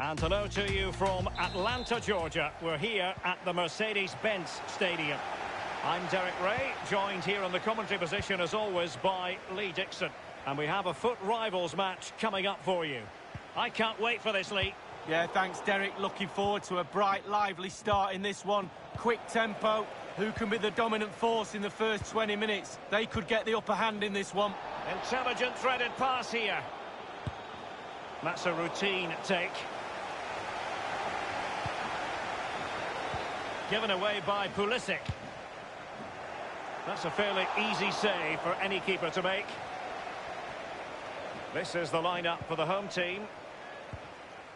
And hello to you from Atlanta, Georgia. We're here at the Mercedes-Benz Stadium. I'm Derek Ray, joined here in the commentary position as always by Lee Dixon. And we have a foot rivals match coming up for you. I can't wait for this, Lee. Yeah, thanks, Derek. Looking forward to a bright, lively start in this one. Quick tempo. Who can be the dominant force in the first 20 minutes? They could get the upper hand in this one. Intelligent threaded pass here. That's a routine take. Given away by Pulisic. That's a fairly easy save for any keeper to make. This is the lineup for the home team.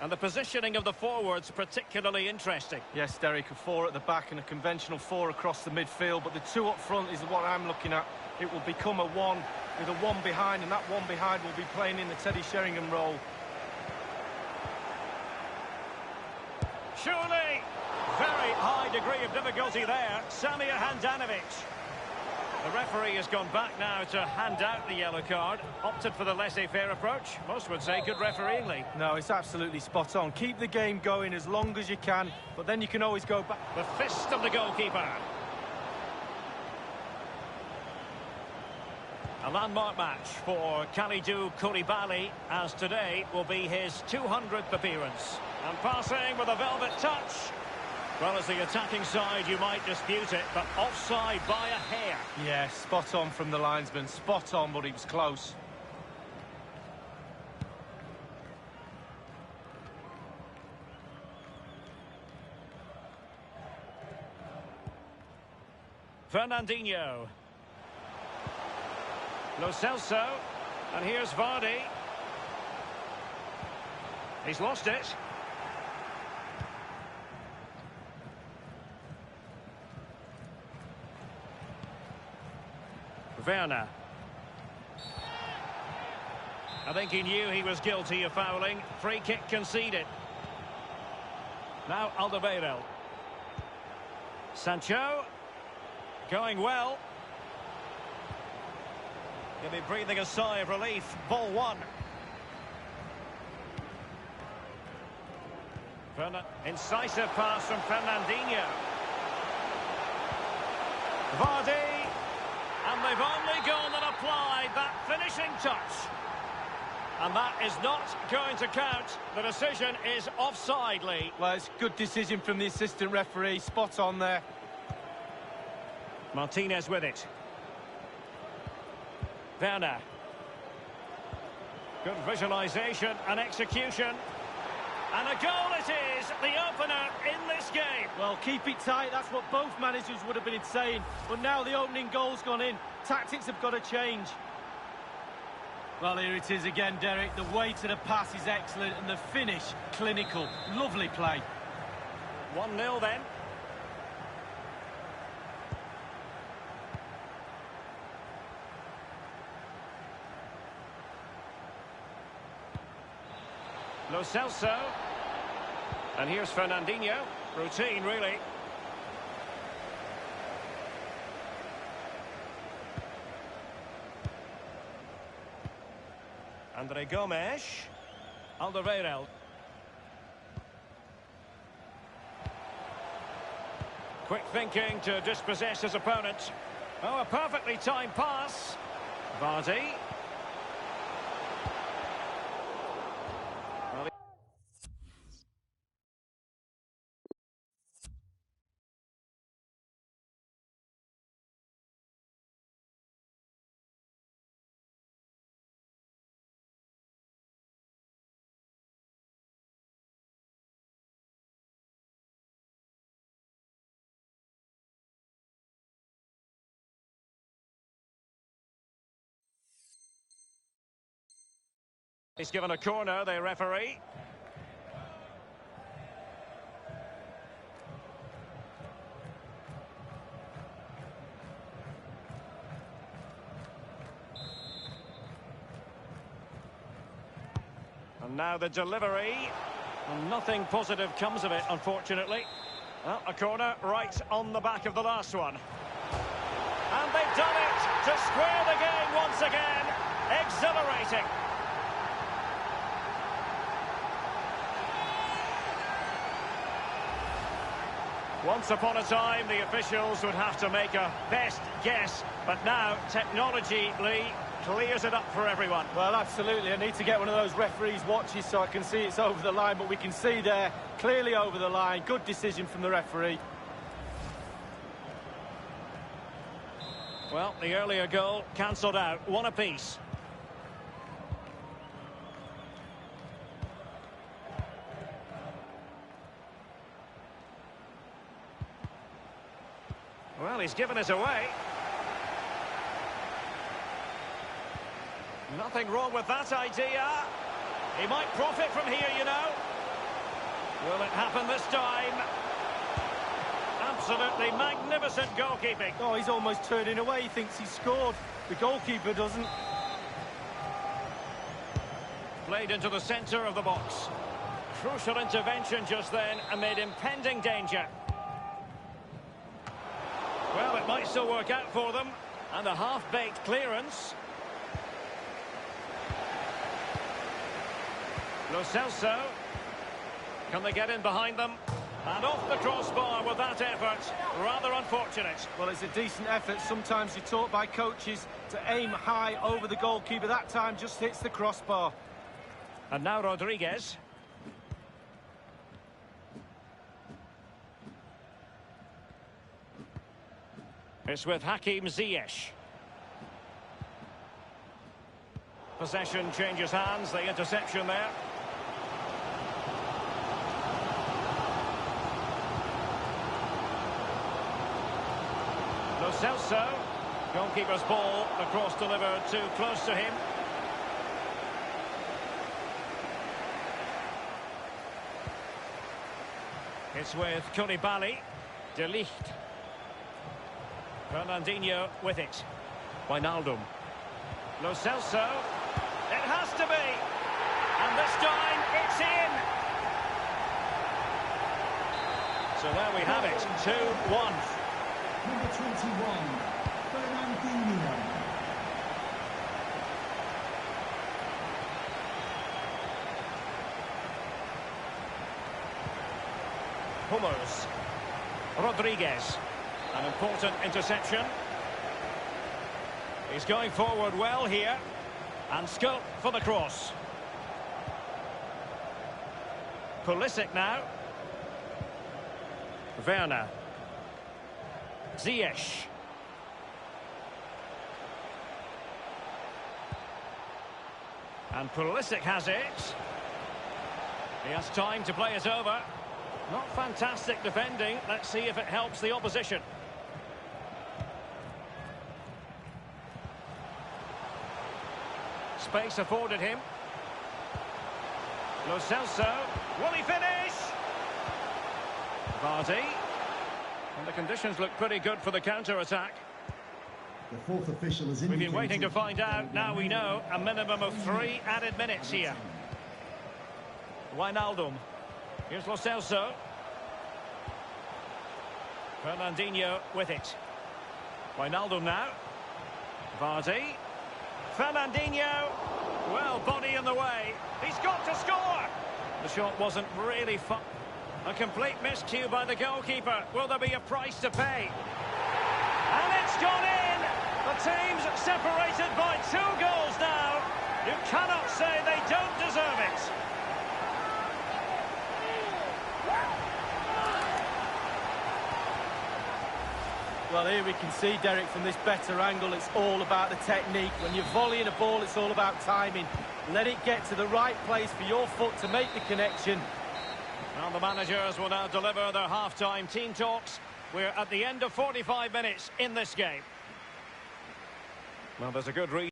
And the positioning of the forwards particularly interesting. Yes, Derek, a 4 at the back and a conventional 4 across the midfield. But the 2 up front is what I'm looking at. It will become a 1 with a 1 behind, and that 1 behind will be playing in the Teddy Sheringham role. Surely! Very high degree of difficulty there. Samir Handanovic. The referee has gone back now to hand out the yellow card. Opted for the laissez-faire approach. Most would say good refereeing, Lee. No, it's absolutely spot on. Keep the game going as long as you can, but then you can always go back. The fist of the goalkeeper. A landmark match for Kalidou Koulibaly, as today will be his 200th appearance. And passing with a velvet touch. Well, as the attacking side, you might dispute it, but offside by a hair. Yeah, spot on from the linesman. Spot on, but he was close. Fernandinho. Lo Celso. And here's Vardy. He's lost it. Werner. I think he knew he was guilty of fouling. Free kick conceded. Now Alderweireld. Sancho. Going well. He'll be breathing a sigh of relief. Ball 1. Incisive pass from Fernandinho. Vardy. And they've only gone and applied that finishing touch. And that is not going to count. The decision is offside, Lee. Well, it's a good decision from the assistant referee. Spot on there. Martinez with it. Werner. Good visualisation and execution. And a goal it is, the opener in this game. Well, keep it tight, that's what both managers would have been saying. But now the opening goal's gone in. Tactics have got to change. Well, here it is again, Derek. The weight of the pass is excellent and the finish, clinical. Lovely play. 1-0 then. Lo Celso. And here's Fernandinho. Routine, really. Andre Gomes. Alderweireld. Quick thinking to dispossess his opponent. Oh, a perfectly timed pass. Vardy. He's given a corner, the referee. And now the delivery. And nothing positive comes of it, unfortunately. Well, a corner right on the back of the last one. And they've done it to square the game once again. Exhilarating. Once upon a time, the officials would have to make a best guess, but now technology, Lee, clears it up for everyone. Well, absolutely. I need to get one of those referees' watches so I can see it's over the line, but we can see there, clearly over the line. Good decision from the referee. Well, the earlier goal cancelled out, one apiece. Well, he's given us away. Nothing wrong with that idea. He might profit from here, you know. Will it happen this time? Absolutely magnificent goalkeeping. Oh, he's almost turning away. He thinks he's scored. The goalkeeper doesn't. Played into the centre of the box. Crucial intervention just then amid impending danger. Well, it might still work out for them. And a half-baked clearance. Lo Celso. Can they get in behind them? And off the crossbar with that effort. Rather unfortunate. Well, it's a decent effort. Sometimes you're taught by coaches to aim high over the goalkeeper. That time just hits the crossbar. And now Rodriguez. It's with Hakim Ziyech. Possession changes hands, the interception there. Lo Celso. Goalkeeper's ball, the cross delivered too close to him. It's with Koulibaly. De Ligt. Fernandinho with it. Wijnaldum. Lo Celso. It has to be. And this time, it's in. So there we have it. 2-1. Number 21, Fernandinho. Hummels. Rodriguez. An important interception. He's going forward well here. And scope for the cross. Pulisic now. Werner. Ziyech. And Pulisic has it. He has time to play it over. Not fantastic defending. Let's see if it helps the opposition. Space afforded him. Lo Celso. Will he finish? Vardy. And the conditions look pretty good for the counter-attack. The fourth official is We've been waiting to find out. Now we know a minimum of 3 added minutes here. Wijnaldum. Here's Lo Celso. Fernandinho with it. Wijnaldum now. Vardy. Fernandinho. Well, body in the way. He's got to score. The shot wasn't really fun. A complete miscue by the goalkeeper. Will there be a price to pay? And it's gone in. The team's separated by 2 goals now. You cannot say they don't deserve it. Well, here we can see, Derek, from this better angle, it's all about the technique. When you're volleying a ball, it's all about timing. Let it get to the right place for your foot to make the connection. Well, the managers will now deliver their half-time team talks. We're at the end of 45 minutes in this game. Well, there's a good reason.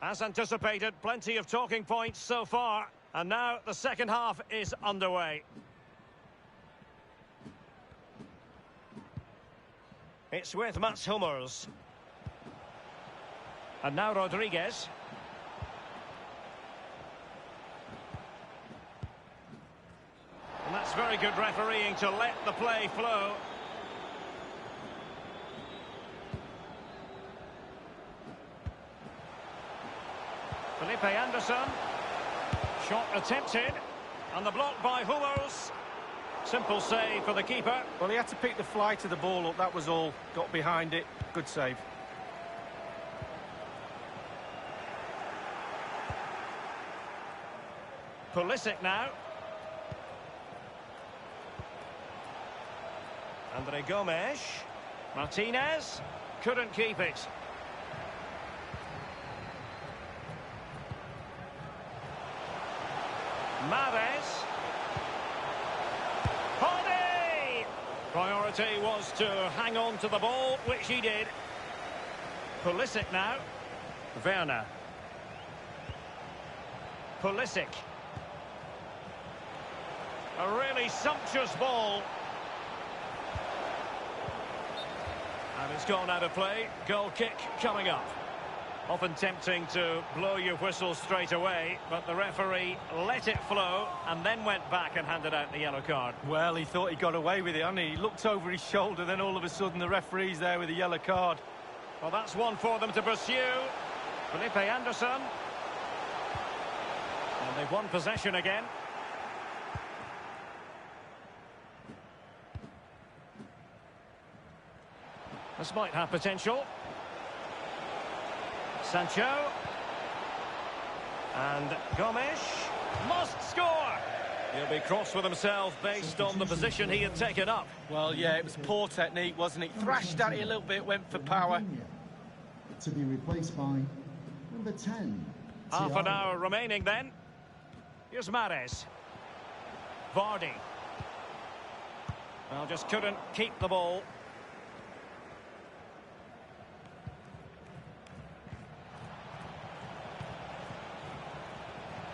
As anticipated, plenty of talking points so far. And now the second half is underway. It's with Mats Hummels. And now Rodriguez. And that's very good refereeing to let the play flow. Felipe Anderson. Shot attempted. And the block by Hummels. Simple save for the keeper. Well, he had to pick the flight of the ball up, that was all. Got behind it. Good save. Pulisic now. Andre Gomes. Martinez. Couldn't keep it. Mahrez. Holiday! Priority was to hang on to the ball, which he did. Pulisic now. Werner. Pulisic. A really sumptuous ball. And it's gone out of play. Goal kick coming up. Often tempting to blow your whistle straight away, but the referee let it flow and then went back and handed out the yellow card. Well, he thought he got away with it, hadn't he? He looked over his shoulder, then all of a sudden the referee's there with a yellow card. Well, that's one for them to pursue. Felipe Anderson. And they've won possession again. This might have potential. Sancho. And Gomes must score. He'll be cross with himself based on the position he had taken up. Well, yeah, it was poor technique, wasn't it? Thrashed at it a little bit, went for power. To be replaced by number 10. Half an hour remaining then. Here's Mahrez. Vardy. Well, just couldn't keep the ball.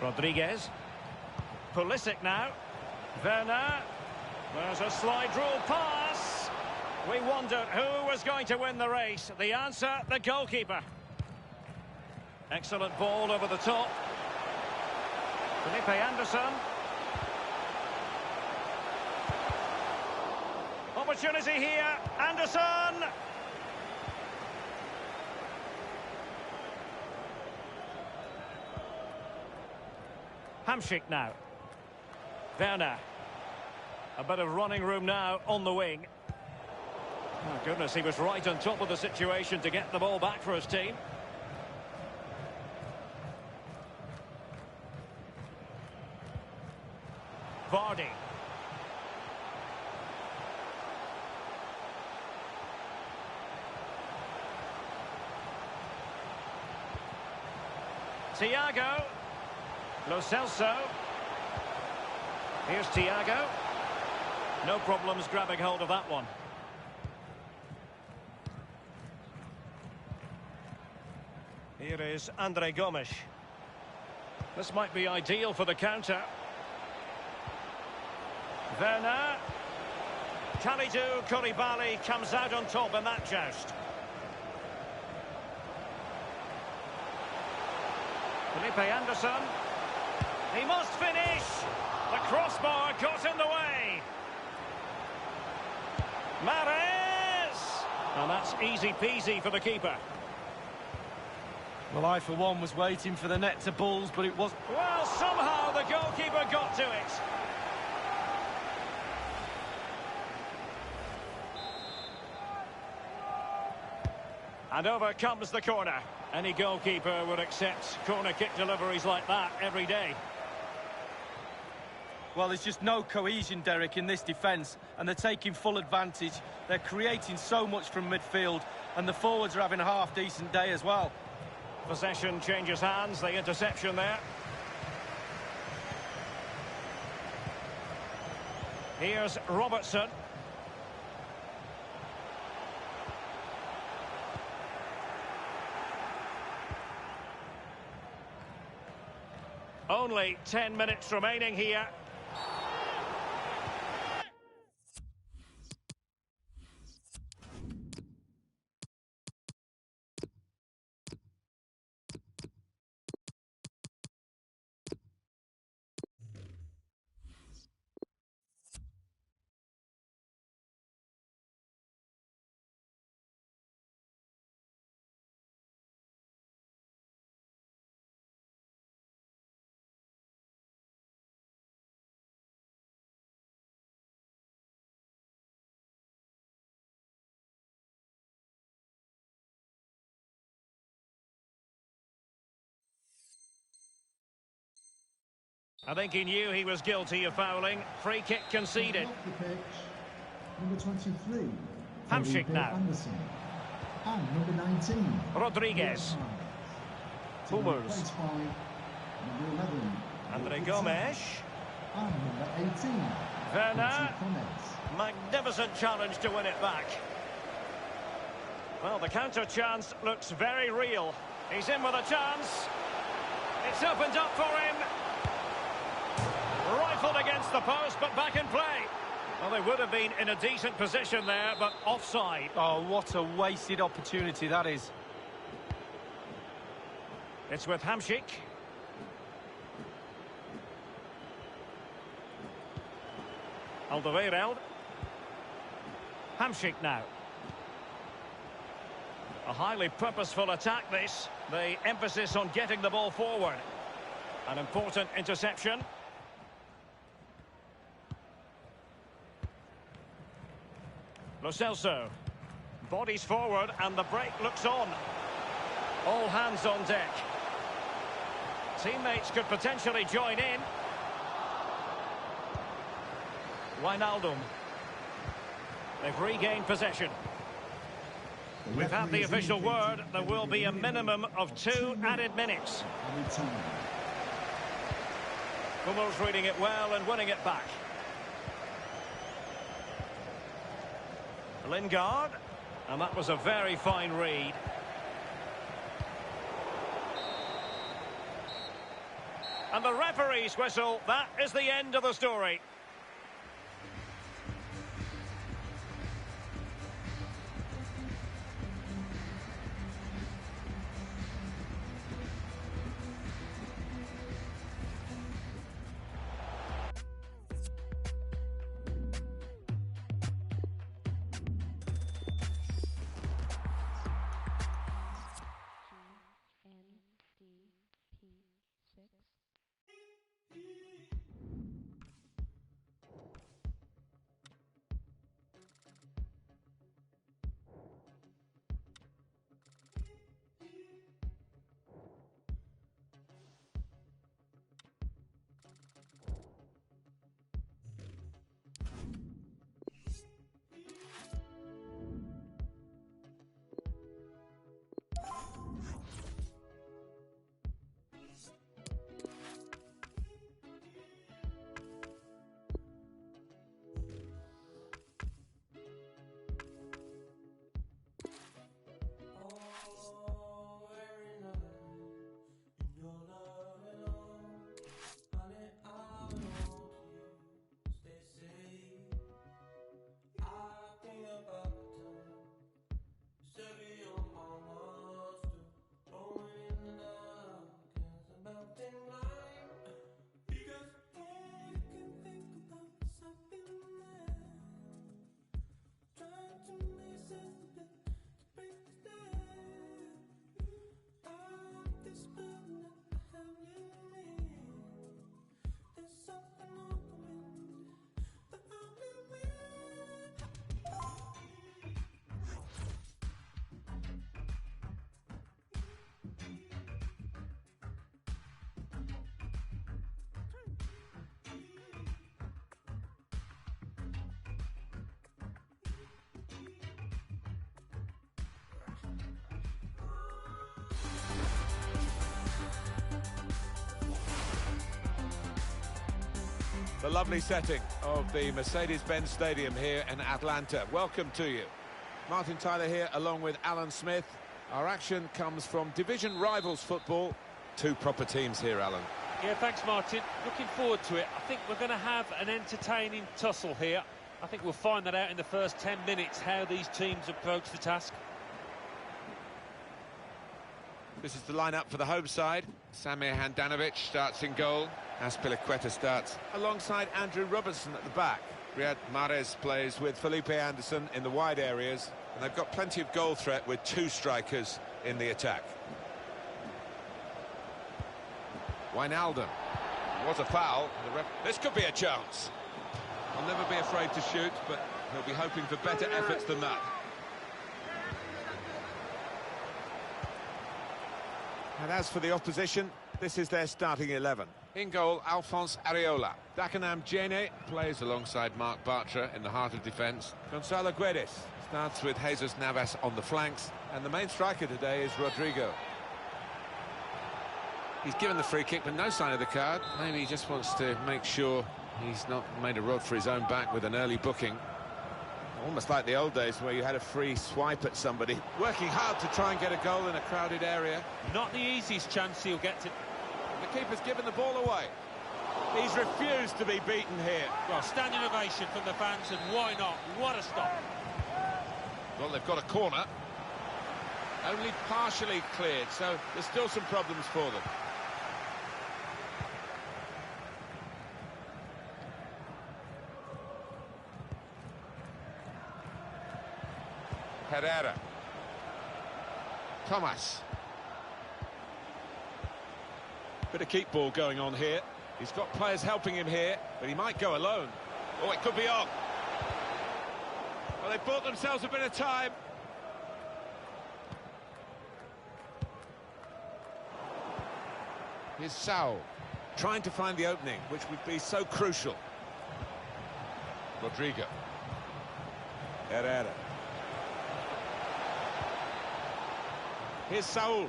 Rodriguez. Pulisic now. Werner. There's a slide rule pass. We wondered who was going to win the race. The answer, the goalkeeper. Excellent ball over the top. Felipe Anderson. Opportunity here. Anderson. Hamsik now. Werner. A bit of running room now on the wing. Oh, goodness, he was right on top of the situation to get the ball back for his team. Vardy. Thiago. Lo Celso. Here's Thiago. No problems grabbing hold of that one. Here is Andre Gomes. This might be ideal for the counter. Werner. Kalidou Koulibaly comes out on top in that joust. Felipe Anderson. He must finish. The crossbar got in the way. Mahrez. And that's easy peasy for the keeper. Well, I, for one, was waiting for the net to balls, but it wasn't. Well, somehow the goalkeeper got to it. And over comes the corner. Any goalkeeper would accept corner kick deliveries like that every day. Well, there's just no cohesion, Derek, in this defence, and they're taking full advantage. They're creating so much from midfield, and the forwards are having a half-decent day as well. Possession changes hands, the interception there. Here's Robertson. Only 10 minutes remaining here. I think he knew he was guilty of fouling. Free kick conceded. Off the pitch, number 23. Hamsik Felipe now. Anderson. And number 19. Rodriguez. To be Hummels. replaced by number 11. Andre Gomes. And number 18. Werner. Gomez. Magnificent challenge to win it back. Well, the counter chance looks very real. He's in with a chance. It's opened up for him. Rifled against the post, but back in play. Well, they would have been in a decent position there, but offside. Oh, what a wasted opportunity that is. It's with Hamsik. Alderweireld. Hamsik now. A highly purposeful attack this. The emphasis on getting the ball forward. An important interception. Lo Celso. Bodies forward and the break looks on. All hands on deck. Teammates could potentially join in. Wijnaldum. They've regained possession. We've had the official word. There will be a minimum of 2 added minutes. Hummels reading it well and winning it back. Lingard. And that was a very fine read. And the referee's whistle. That is the end of the story. The lovely setting of the Mercedes-Benz Stadium here in Atlanta. Welcome to you. Martin Tyler here along with Alan Smith. Our action comes from division rivals football. Two proper teams here, Alan. Yeah, thanks, Martin. Looking forward to it. I think we're going to have an entertaining tussle here. I think we'll find that out in the first 10 minutes, how these teams approach the task. This is the lineup for the home side. Samir Handanovic starts in goal. Azpilicueta starts alongside Andrew Robertson at the back. Riyad Mahrez plays with Felipe Anderson in the wide areas. And they've got plenty of goal threat with two strikers in the attack. Wijnaldum. Was a foul. This could be a chance. I'll never be afraid to shoot, but he'll be hoping for better efforts than that. And as for the opposition, this is their starting 11. In goal, Alphonse Areola. Dagenham Djene plays alongside Marc Bartra in the heart of defence. Gonzalo Guedes starts with Jesus Navas on the flanks. And the main striker today is Rodrigo. He's given the free kick, but no sign of the card. Maybe he just wants to make sure he's not made a rod for his own back with an early booking. Almost like the old days where you had a free swipe at somebody. Working hard to try and get a goal in a crowded area. Not the easiest chance he'll get to. The keeper's given the ball away. He's refused to be beaten here. Well, standing ovation from the fans, and why not? What a stop. Well, they've got a corner. Only partially cleared, so there's still some problems for them. Herrera. Thomas. Bit of keep ball going on here. He's got players helping him here, but he might go alone. Oh, it could be on. Well, they bought themselves a bit of time. Here's Saul, trying to find the opening, which would be so crucial. Rodrigo. Herrera. Here's Saul.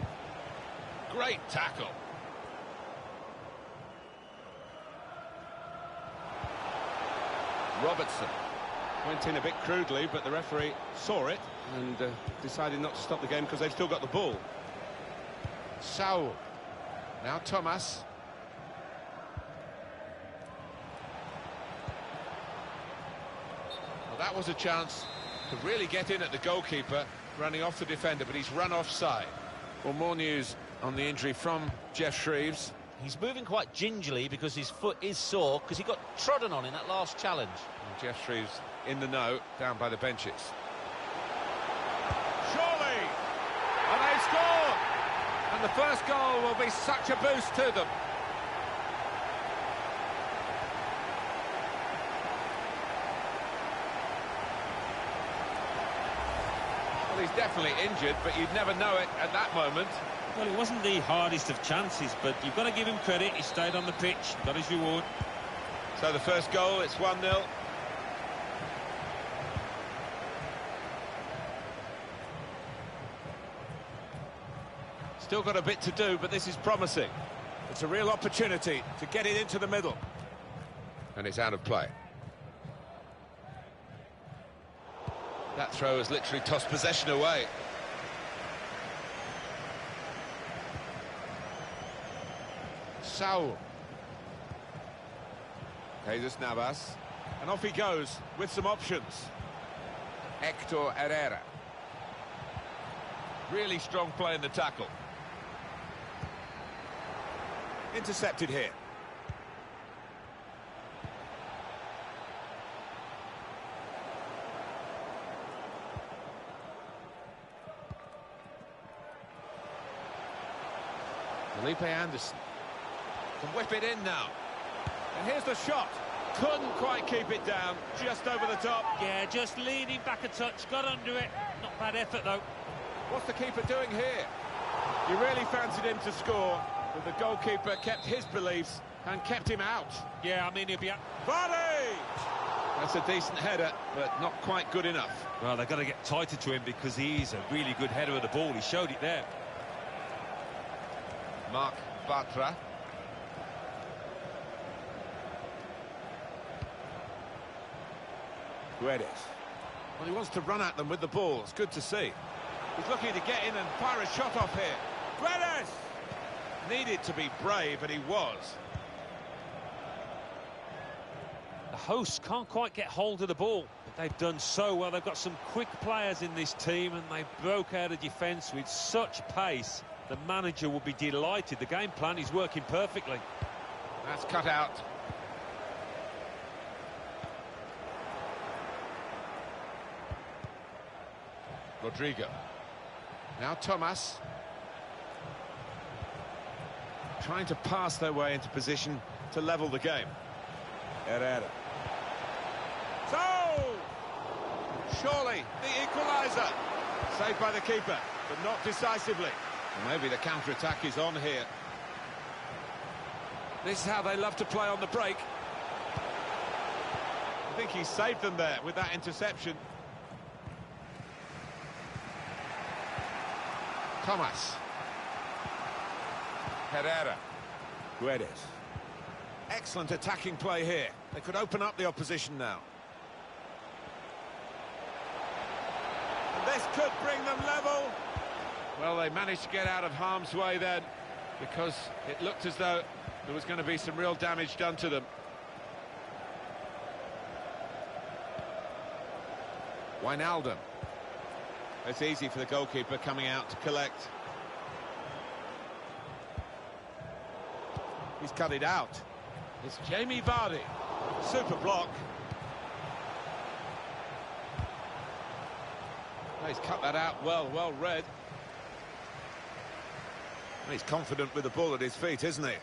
Great tackle. Robertson went in a bit crudely, but the referee saw it and decided not to stop the game because they've still got the ball. Saul. Now Thomas. Well, that was a chance to really get in at the goalkeeper, running off the defender, but he's run offside. Well, more news on the injury from Jeff Shreves. He's moving quite gingerly because his foot is sore because he got trodden on in that last challenge. And Jeff Shreves in the know, down by the benches. Surely! And they score! And the first goal will be such a boost to them. Well, he's definitely injured, but you'd never know it at that moment. Well, it wasn't the hardest of chances, but you've got to give him credit. He stayed on the pitch, got his reward. So the first goal, it's 1-0. Still got a bit to do, but this is promising. It's a real opportunity to get it into the middle. And it's out of play. That throw has literally tossed possession away. Saul. Jesus Navas. And off he goes with some options. Hector Herrera. Really strong play in the tackle. Intercepted here. Felipe Anderson can whip it in now. And here's the shot. Couldn't quite keep it down. Just over the top. Yeah, just leaning back a touch. Got under it. Not bad effort, though. What's the keeper doing here? You really fancied him to score, but the goalkeeper kept his beliefs and kept him out. Yeah, I mean, he'll be out. Volley! That's a decent header, but not quite good enough. Well, they've got to get tighter to him because he's a really good header of the ball. He showed it there. Marc Bartra. Guedes. Well, he wants to run at them with the ball. It's good to see. He's looking to get in and fire a shot off here. Guedes! Needed to be brave, and he was. The hosts can't quite get hold of the ball, but they've done so well. They've got some quick players in this team, and they broke out of defence with such pace. The manager will be delighted. The game plan is working perfectly. That's cut out. Rodrigo. Now Thomas. Trying to pass their way into position to level the game. Herrera. So! Surely the equaliser. Saved by the keeper, but not decisively. Well, maybe the counter-attack is on here. This is how they love to play on the break. I think he saved them there with that interception. Thomas. Herrera. Guedes. Excellent attacking play here. They could open up the opposition now. And this could bring them level. Well, they managed to get out of harm's way then, because it looked as though there was going to be some real damage done to them. Wijnaldum. It's easy for the goalkeeper coming out to collect. He's cut it out. It's Jamie Vardy. Super block. He's cut that out well read. He's confident with the ball at his feet, isn't he?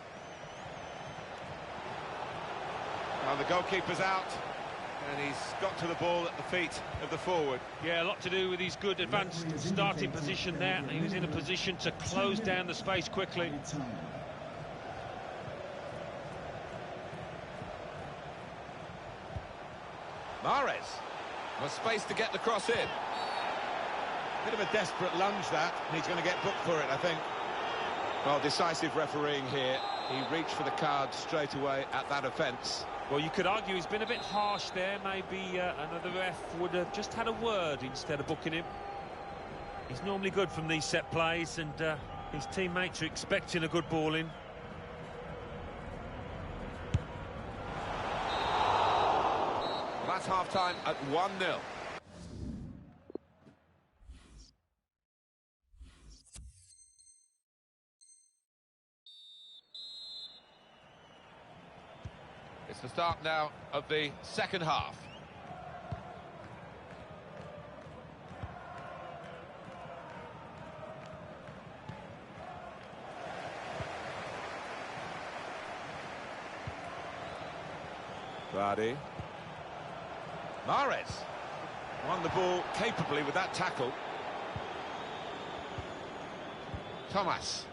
Now the goalkeeper's out, and he's got to the ball at the feet of the forward. Yeah, a lot to do with his good advanced starting position there. He was in a position to close down the space quickly. Mahrez was space to get the cross in. Bit of a desperate lunge that, and he's going to get booked for it, I think. Well, decisive refereeing here. He reached for the card straight away at that offence. Well, you could argue he's been a bit harsh there. Maybe another ref would have just had a word instead of booking him. He's normally good from these set plays, and his teammates are expecting a good ball in. That's half-time at 1-0. It's the start now of the second half. Vardy. Mahrez won the ball capably with that tackle. Thomas.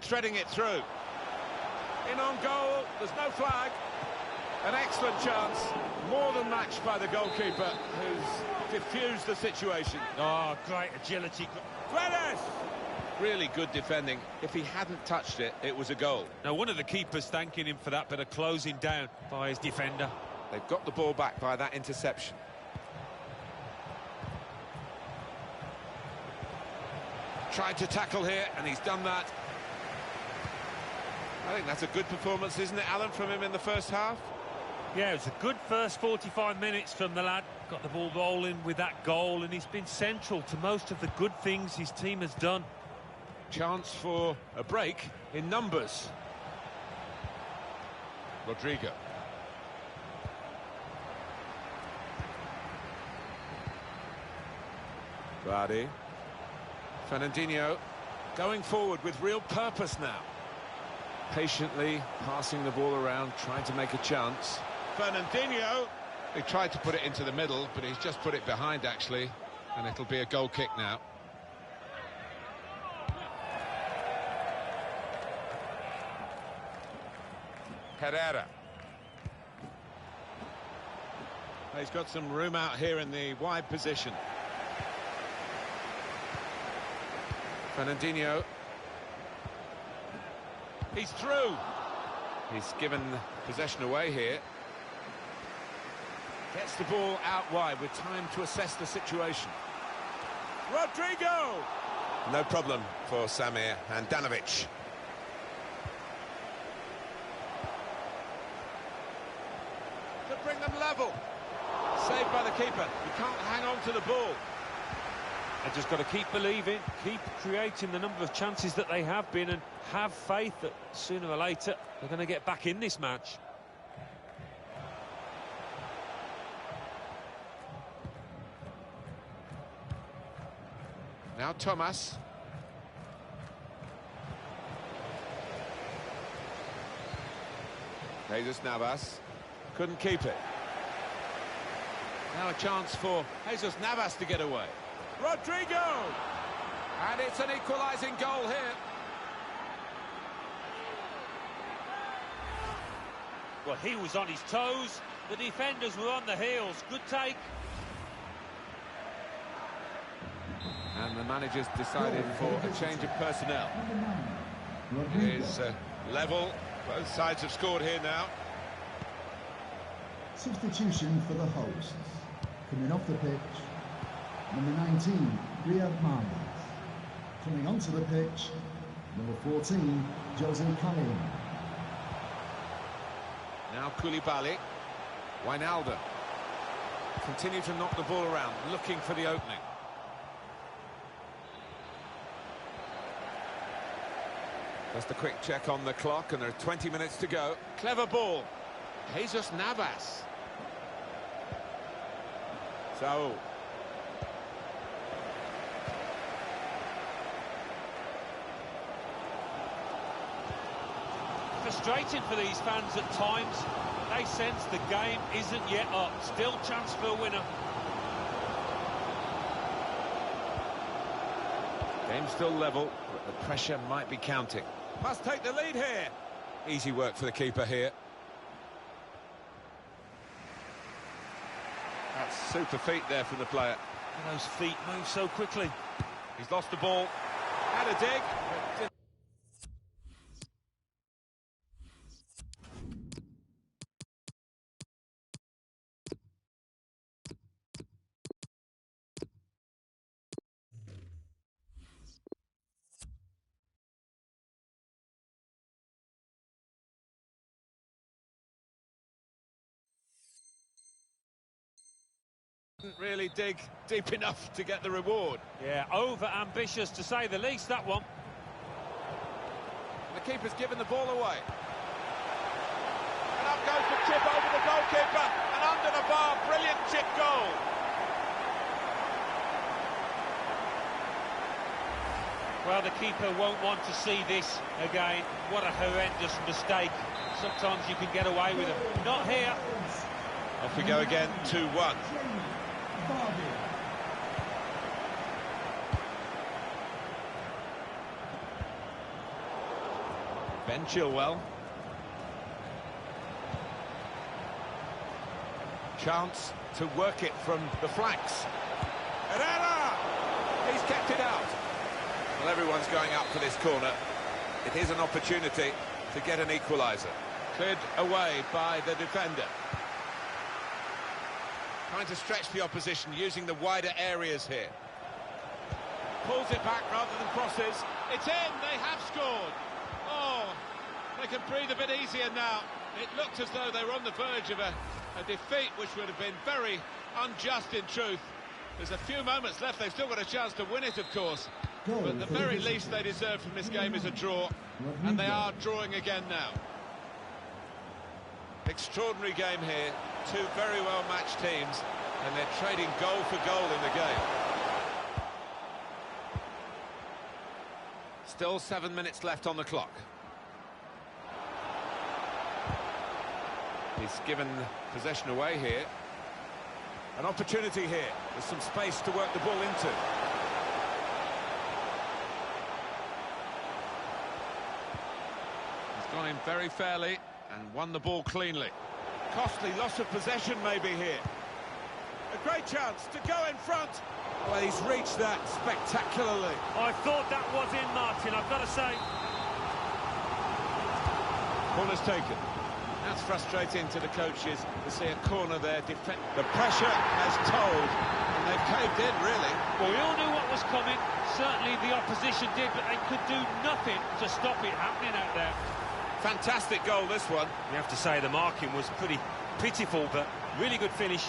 Threading it through. In on goal, there's no flag. An excellent chance, more than matched by the goalkeeper, who's diffused the situation. Oh, great agility. Guedes! Really good defending. If he hadn't touched it, it was a goal. Now, one of the keepers thanking him for that bit of closing down by his defender. They've got the ball back by that interception. Tried to tackle here, and he's done that. I think that's a good performance, isn't it, Alan, from him in the first half? Yeah, it's a good first 45 minutes from the lad. Got the ball rolling with that goal, and he's been central to most of the good things his team has done. Chance for a break in numbers. Rodrigo. Vardy. Fernandinho going forward with real purpose now. Patiently passing the ball around, trying to make a chance. Fernandinho. He tried to put it into the middle, but he's just put it behind, actually. And it'll be a goal kick now. Herrera. He's got some room out here in the wide position. Fernandinho. He's through. He's given possession away here. Gets the ball out wide with time to assess the situation. Rodrigo! No problem for Samir Handanovic. To bring them level. Saved by the keeper. You can't hang on to the ball. They've just got to keep believing, keep creating the number of chances that they have been, and have faith that sooner or later they're going to get back in this match. Now Thomas. Jesus Navas couldn't keep it. Now a chance for Jesus Navas to get away. Rodrigo! And it's an equalising goal here. Well, he was on his toes, the defenders were on the heels. Good take. And the manager's decided for a change of personnel. It is level. Both sides have scored here now. Substitution for the hosts. Coming off the pitch, number 19, Riyad Mahrez. Coming onto the pitch, number 14, Jose Callejon. Now Koulibaly. Wijnaldum. Continue to knock the ball around, looking for the opening. Just a quick check on the clock, and there are 20 minutes to go. Clever ball. Jesus Navas. So. Frustrating for these fans at times. They sense the game isn't yet up. Still chance for a winner. Game still level, but the pressure might be counting. Must take the lead here. Easy work for the keeper here. That's super feet there from the player. And those feet move so quickly. He's lost the ball. Had a dig. Didn't really dig deep enough to get the reward. Yeah, over-ambitious to say the least, that one. The keeper's given the ball away. And up goes the chip over the goalkeeper, and under the bar, brilliant chip goal. Well, the keeper won't want to see this again. What a horrendous mistake. Sometimes you can get away with it. Not here. Off we go again, 2-1. Ben Chilwell. Chance to work it from the flanks. Herrera! He's kept it out. Well, everyone's going up for this corner. It is an opportunity to get an equaliser. Cleared away by the defender. Trying to stretch the opposition, using the wider areas here. Pulls it back rather than crosses. It's in, they have scored. Oh, they can breathe a bit easier now. It looked as though they were on the verge of a defeat, which would have been very unjust in truth. There's a few moments left, they've still got a chance to win it, of course. But the very least they deserve from this game is a draw, and they are drawing again now. Extraordinary game here, two very well-matched teams, and they're trading goal for goal in the game. Still 7 minutes left on the clock. He's given possession away here. An opportunity here. There's some space to work the ball into. He's gone in very fairly and won the ball cleanly. Costly loss of possession maybe here. A great chance to go in front. Well, he's reached that spectacularly. I thought that was in, Martin, I've got to say. Corner's taken. That's frustrating to the coaches to see a corner there. The pressure has told, and they've caved did, really. Well, we all knew what was coming. Certainly the opposition did, but they could do nothing to stop it happening out there. Fantastic goal, this one. You have to say the marking was pretty pitiful, but really good finish.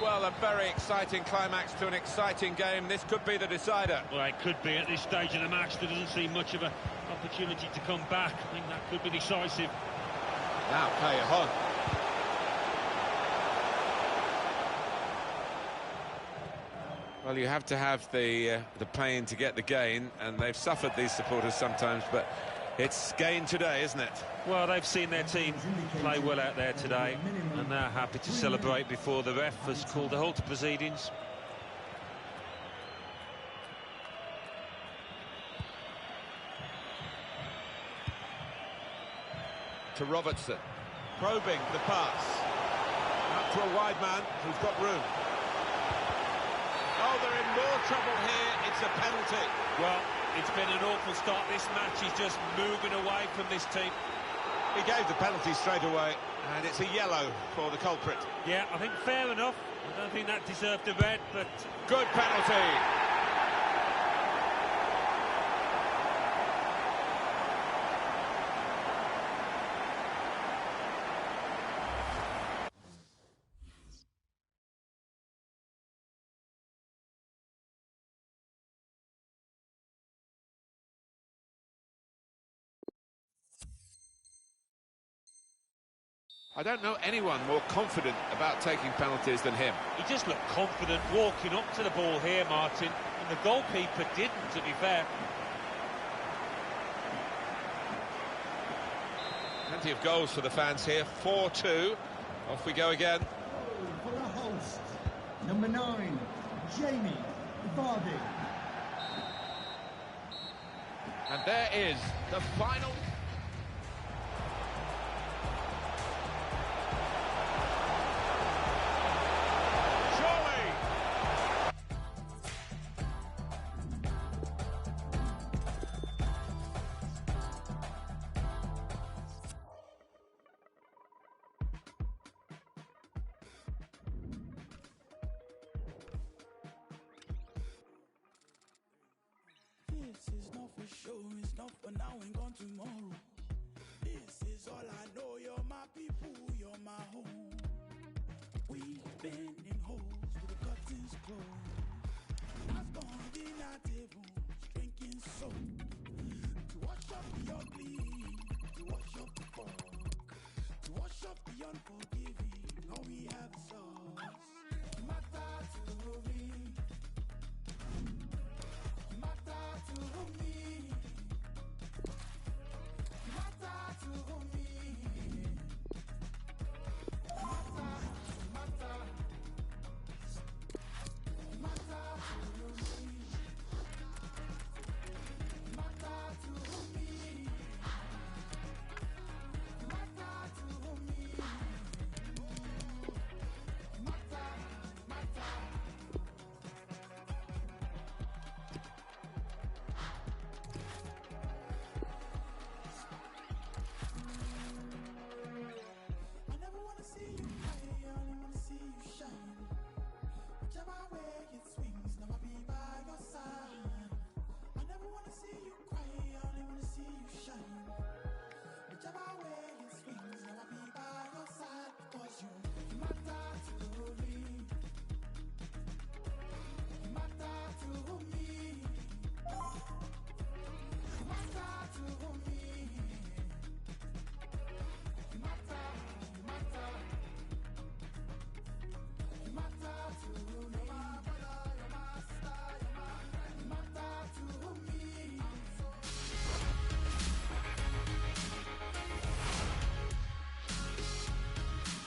Well, a very exciting climax to an exciting game. This could be the decider. Well, it could be at this stage of the match. There doesn't seem much of an opportunity to come back. I think that could be decisive. Now, play on. Well, you have to have the pain to get the gain, and they've suffered, these supporters, sometimes, but it's gain today, isn't it? Well, they've seen their team play well out there today, and they're happy to celebrate before the ref has called a halt to proceedings. To Robertson, probing the pass. Out to a wide man who's got room. Oh, they're in more trouble here. It's a penalty. Well, it's been an awful start this match. He's just moving away from this team. He gave the penalty straight away, and it's a yellow for the culprit. Yeah, I think fair enough. I don't think that deserved a red, but... Good penalty. I don't know anyone more confident about taking penalties than him. He just looked confident walking up to the ball here, Martin, and the goalkeeper didn't, to be fair. Plenty of goals for the fans here. 4-2. Off we go again. For the host, number 9, Jamie Vardy. And there is the final... This is not for sure, it's not for now and gone tomorrow. This is all I know, you're my people, you're my home. We've been in holes with the curtains closed. I've gone in our tables, drinking soap. To wash up the ugly, to wash up the fog. To wash up the unforgiving, all we have is us. Matter to me. Matter to me. Matter to me.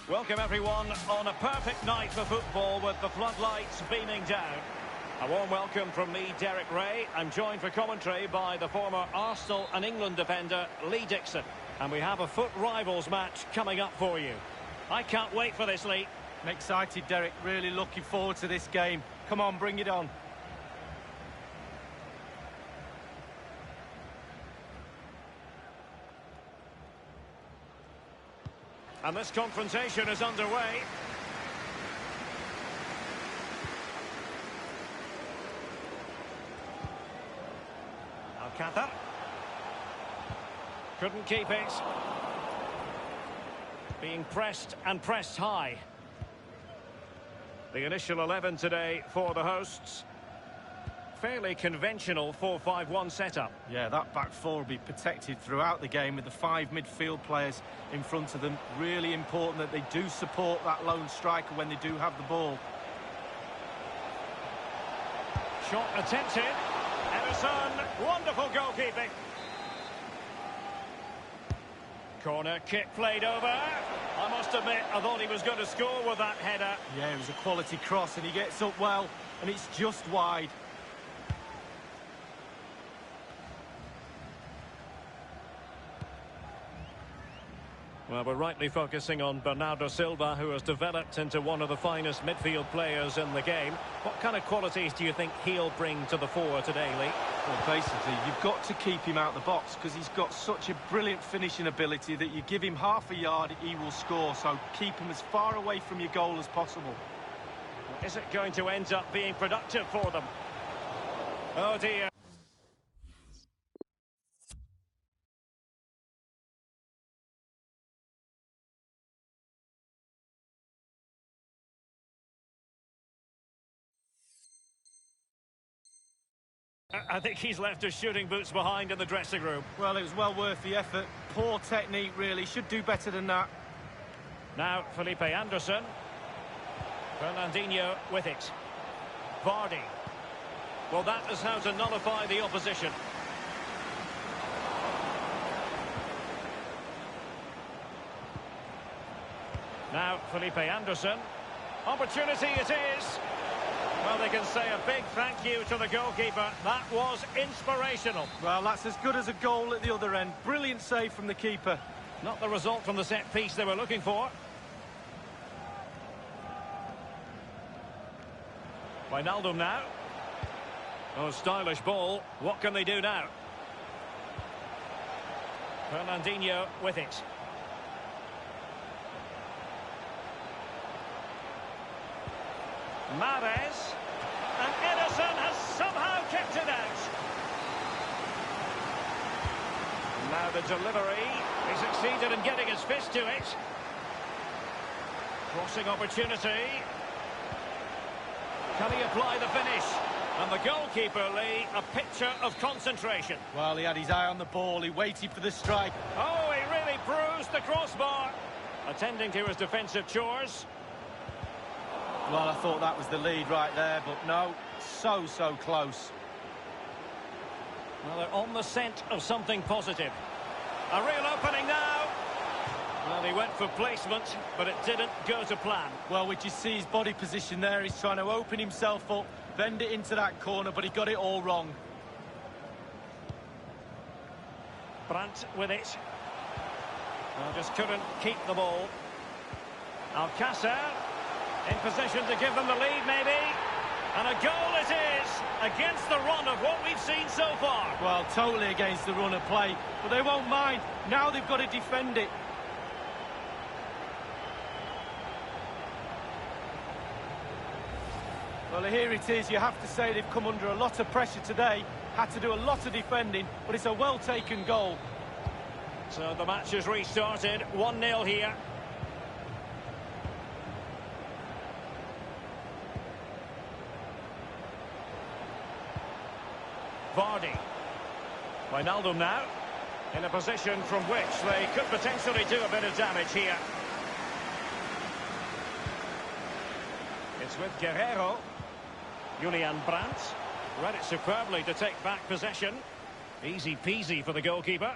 Welcome everyone on a perfect night for football with the floodlights beaming down. A warm welcome from me, Derek Ray. I'm joined for commentary by the former Arsenal and England defender, Lee Dixon. And we have a foot rivals match coming up for you. I can't wait for this, Lee. I'm excited, Derek. Really looking forward to this game. Come on, bring it on. And this confrontation is underway. Alcácer. Couldn't keep it. Being pressed and pressed high. The initial 11 today for the hosts. Fairly conventional 4-5-1 setup. Yeah, that back four will be protected throughout the game with the 5 midfield players in front of them. Really important that they do support that lone striker when they do have the ball. Shot attempted. Ederson, wonderful goalkeeping. Corner kick played over. I must admit, I thought he was going to score with that header. Yeah, it was a quality cross and he gets up well, and it's just wide. Well, we're rightly focusing on Bernardo Silva, who has developed into one of the finest midfield players in the game. What kind of qualities do you think he'll bring to the fore today, Lee? Well, basically, you've got to keep him out the box because he's got such a brilliant finishing ability that you give him half a yard, he will score. So keep him as far away from your goal as possible. Is it going to end up being productive for them? Oh, dear. I think he's left his shooting boots behind in the dressing room. Well, it was well worth the effort. Poor technique, really. Should do better than that. Now, Felipe Anderson. Fernandinho with it. Vardy. Well, that is how to nullify the opposition. Now, Felipe Anderson. Opportunity it is. Well, they can say a big thank you to the goalkeeper. That was inspirational. Well, that's as good as a goal at the other end. Brilliant save from the keeper. Not the result from the set piece they were looking for. Wijnaldum now. Oh, stylish ball. What can they do now? Fernandinho with it. Mahrez. And Ederson has somehow kept it out. And now the delivery. He succeeded in getting his fist to it. Crossing opportunity. Can he apply the finish? And the goalkeeper, Lee, a picture of concentration. Well, he had his eye on the ball. He waited for the strike. Oh, he really bruised the crossbar. Attending to his defensive chores. Well, I thought that was the lead right there, but no, so close. Well, they're on the scent of something positive. A real opening now. Well, he went for placement, but it didn't go to plan. Well, we just see his body position there. He's trying to open himself up, bend it into that corner, but he got it all wrong. Brandt with it. Well, just couldn't keep the ball. Alcácer. In position to give them the lead, maybe. And a goal it is, against the run of what we've seen so far. Well, totally against the run of play, but they won't mind. Now they've got to defend it. Well, here it is. You have to say they've come under a lot of pressure today. Had to do a lot of defending, but it's a well-taken goal. So the match has restarted. 1-0 here. Vardy. Wijnaldum now. In a position from which they could potentially do a bit of damage here. It's with Guerrero. Julian Brandt. Read it superbly to take back possession. Easy peasy for the goalkeeper.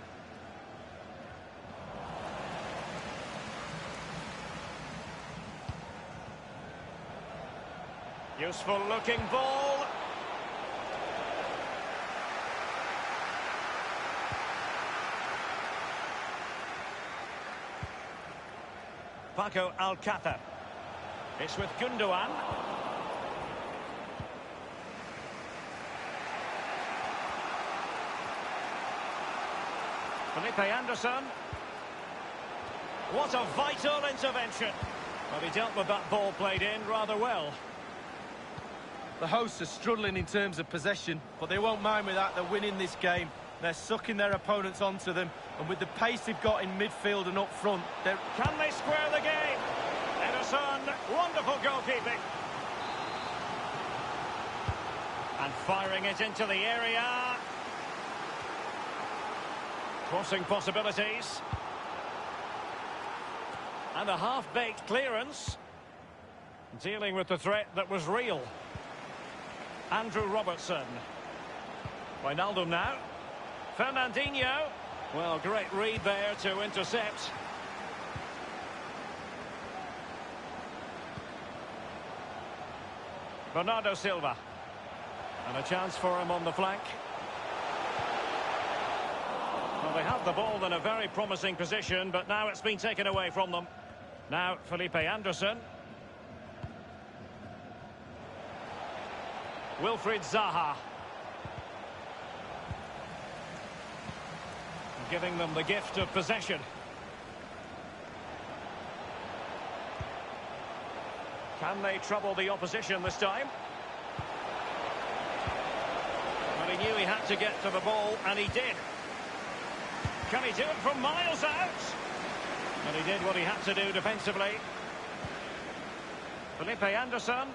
Useful looking ball. Paco Alcácer. It's with Gundogan. Felipe Anderson. What a vital intervention. But he dealt with that ball played in rather well. The hosts are struggling in terms of possession, but they won't mind with that. They're winning this game. They're sucking their opponents onto them, and with the pace they've got in midfield and up front, they're... Can they square the game? Ederson, wonderful goalkeeping. And firing it into the area. Crossing possibilities. And a half-baked clearance. Dealing with the threat that was real. Andrew Robertson. Wijnaldum now. Fernandinho. Well, great read there to intercept. Bernardo Silva. And a chance for him on the flank. Well, they have the ball in a very promising position, but now it's been taken away from them. Now, Felipe Anderson. Wilfried Zaha. Giving them the gift of possession. Can they trouble the opposition this time? Well, he knew he had to get to the ball, and he did. Can he do it from miles out? And he did what he had to do defensively. Felipe Anderson.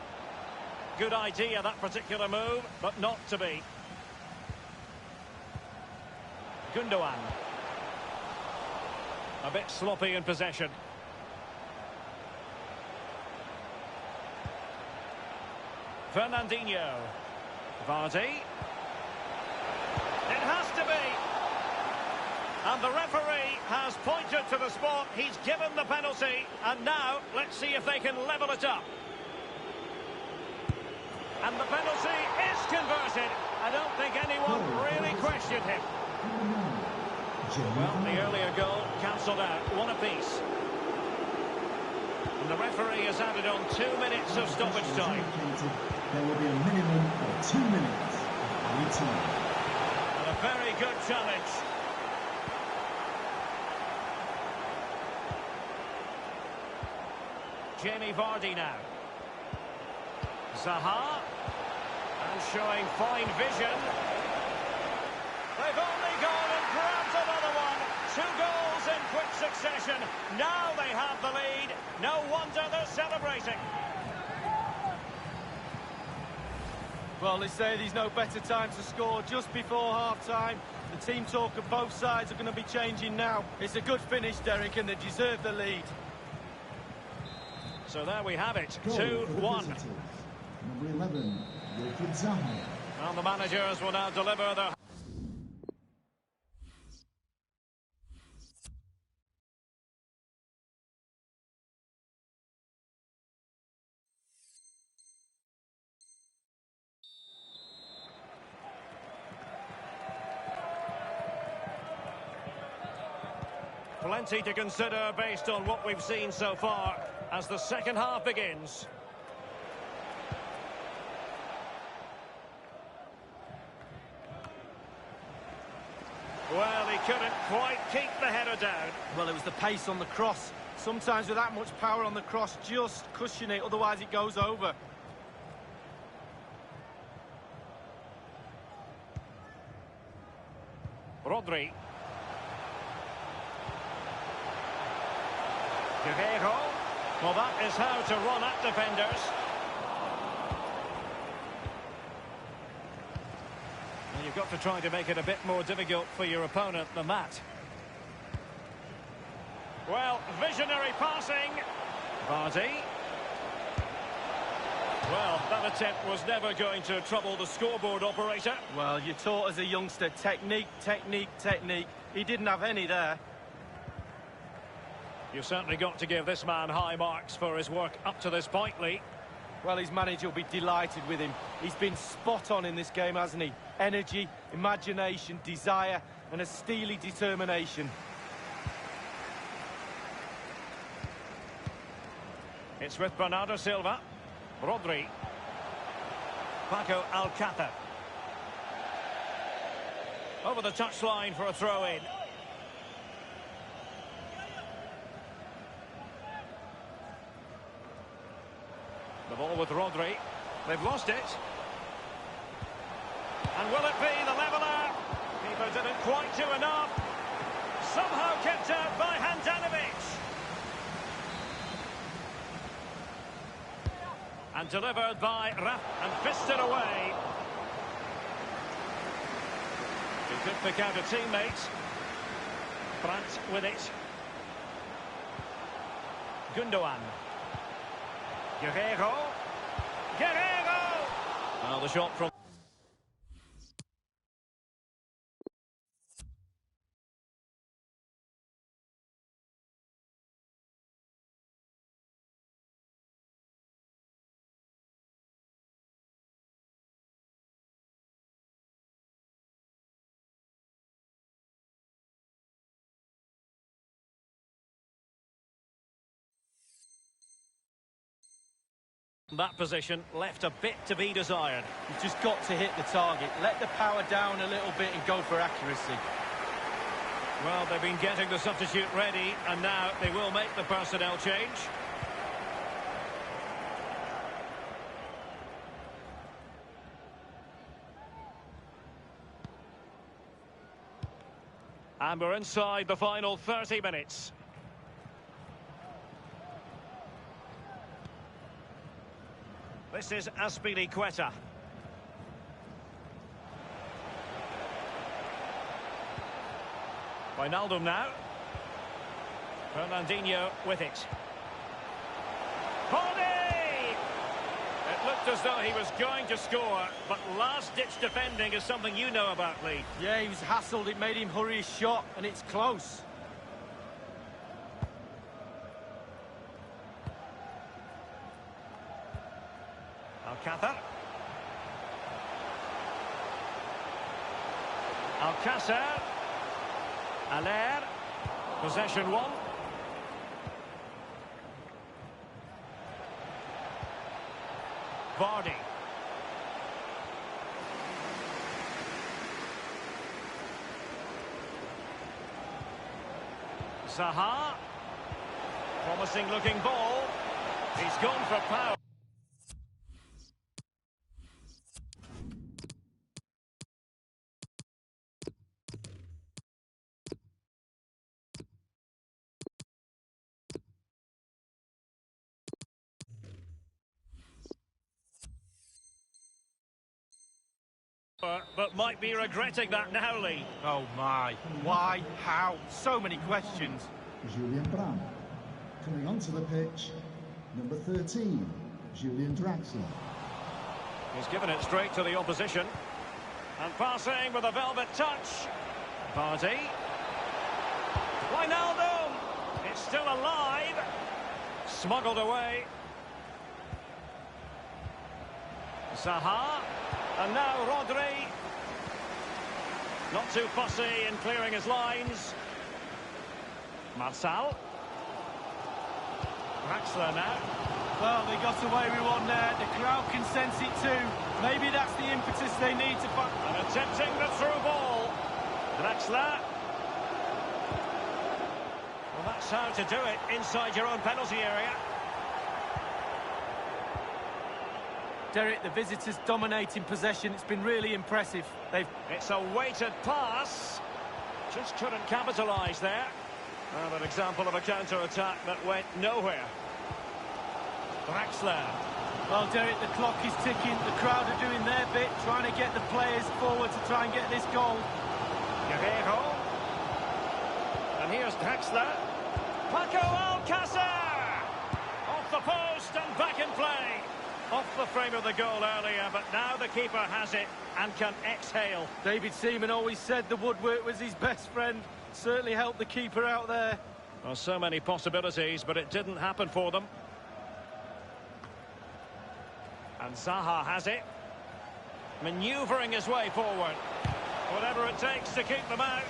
Good idea, that particular move, but not to be. Gundogan. A bit sloppy in possession. Fernandinho. Vardy. It has to be. And the referee has pointed to the spot. He's given the penalty. And now, let's see if they can level it up. And the penalty is converted. I don't think anyone really questioned him. Well, the earlier goal cancelled out. One apiece. And the referee has added on 2 minutes of stoppage time. There will be a minimum of 2 minutes of every team. And a very good challenge. Jamie Vardy now. Zaha. And showing fine vision. They've only gone and grabbed another one. 2 goals in quick succession. Now they have the lead. No wonder they're celebrating. Well, they say there's no better time to score just before half-time. The team talk of both sides are going to be changing now. It's a good finish, Derek, and they deserve the lead. So there we have it, Goal 2-1. Number 11, Wilfried Zaha. Well, the managers will now deliver their... Plenty to consider based on what we've seen so far as the second half begins. Well, he couldn't quite keep the header down. Well, it was the pace on the cross. Sometimes with that much power on the cross, just cushion it, otherwise it goes over. Rodri. Guerrero. Well, that is how to run at defenders. And you've got to try to make it a bit more difficult for your opponent than that. Well, visionary passing. Vardy. Well, that attempt was never going to trouble the scoreboard operator. Well, you're taught as a youngster, technique, technique, technique. He didn't have any there. You've certainly got to give this man high marks for his work up to this point, Lee. Well, his manager will be delighted with him. He's been spot on in this game, hasn't he? Energy, imagination, desire, and a steely determination. It's with Bernardo Silva. Rodri. Paco Alcácer. Over the touchline for a throw-in. ball with Rodri. They've lost it. And will it be the leveller? Keeper didn't quite do enough. Somehow kept out by Handanovic. And delivered by Raf and fisted away. He could pick out a teammate. Brandt with it. Gundogan. Guerrero. Well, the shot from... That position left a bit to be desired. You've just got to hit the target. Let the power down a little bit and go for accuracy. Well, they've been getting the substitute ready, and now they will make the personnel change. And we're inside the final 30 minutes. This is Azpilicueta. Wijnaldum now. Fernandinho with it. Body! It looked as though he was going to score, but last-ditch defending is something you know about, Lee. Yeah, he was hassled. It made him hurry his shot, and it's close. Alcácer. Alcácer. Aller. Possession one. Vardy. Zaha. Promising looking ball. He's gone for power. But might be regretting that now, Lee. Oh my, why, how, so many questions. Julian Brandt. Coming onto the pitch, number 13, Julian Draxler. He's given it straight to the opposition. And passing with a velvet touch. Vardy. Wijnaldum. It's still alive. Smuggled away. Zaha. And now Rodri. Not too fussy in clearing his lines. Marçal. Draxler now. Well, they got away with one there. The crowd can sense it too. Maybe that's the impetus they need to find. And attempting the through ball. Draxler. Well, that's how to do it inside your own penalty area. Derek, the visitors dominating possession. It's been really impressive. It's a weighted pass. Just couldn't capitalise there. Well, an example of a counter-attack that went nowhere. Draxler. Well, Derek, the clock is ticking. The crowd are doing their bit, trying to get the players forward to try and get this goal. Guerrero. And here's Draxler. Paco Alcácer! Off the post and back in play. Off the frame of the goal earlier, but now the keeper has it and can exhale. David Seaman always said the woodwork was his best friend. Certainly helped the keeper out there. Well, so many possibilities, but it didn't happen for them. And Zaha has it. Manoeuvring his way forward. Whatever it takes to keep them out.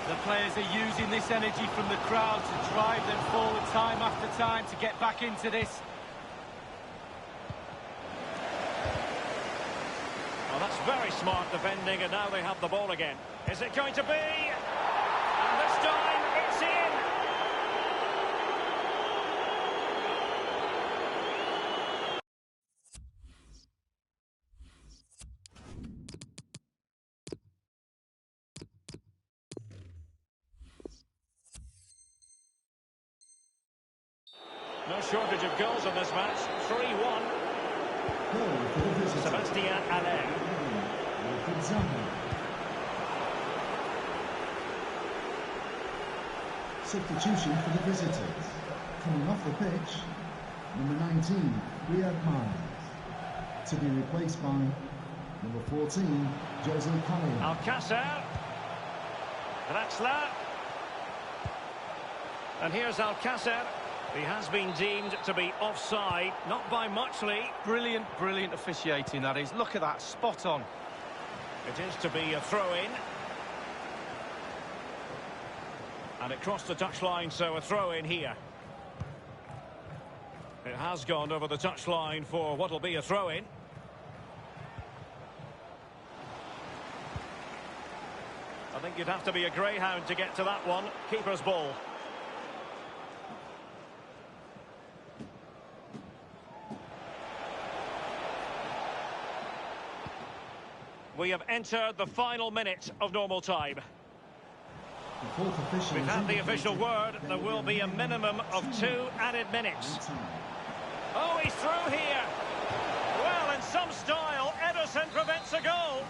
The players are using this energy from the crowd to drive them forward time after time to get back into this. Well, that's very smart defending, and now they have the ball again. Is it going to be? And this time, it's in! No shortage of goals in this match. 3-1. Goal for the visitors. Sebastian Haller. Substitution for the visitors. Coming off the pitch, number 19, Riyad Mahrez. To be replaced by number 14, Jose Callejon. Alcácer. Draxler. And here's Alcácer. He has been deemed to be offside, not by much, Lee. Brilliant, brilliant officiating, that is. Look at that, spot on. It is to be a throw-in. And it crossed the touchline, so a throw-in here. It has gone over the touchline for what will be a throw-in. I think you'd have to be a greyhound to get to that one. Keeper's ball. We have entered the final minute of normal time. We've had the official word. There will be a minimum of 2 added minutes. Oh, he's through here. Well, in some style, Ederson prevents a goal.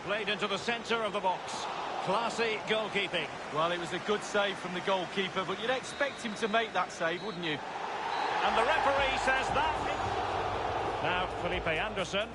Played into the centre of the box. Classy goalkeeping. Well, it was a good save from the goalkeeper, but you'd expect him to make that save, wouldn't you? And the referee says that. Now, Felipe Anderson.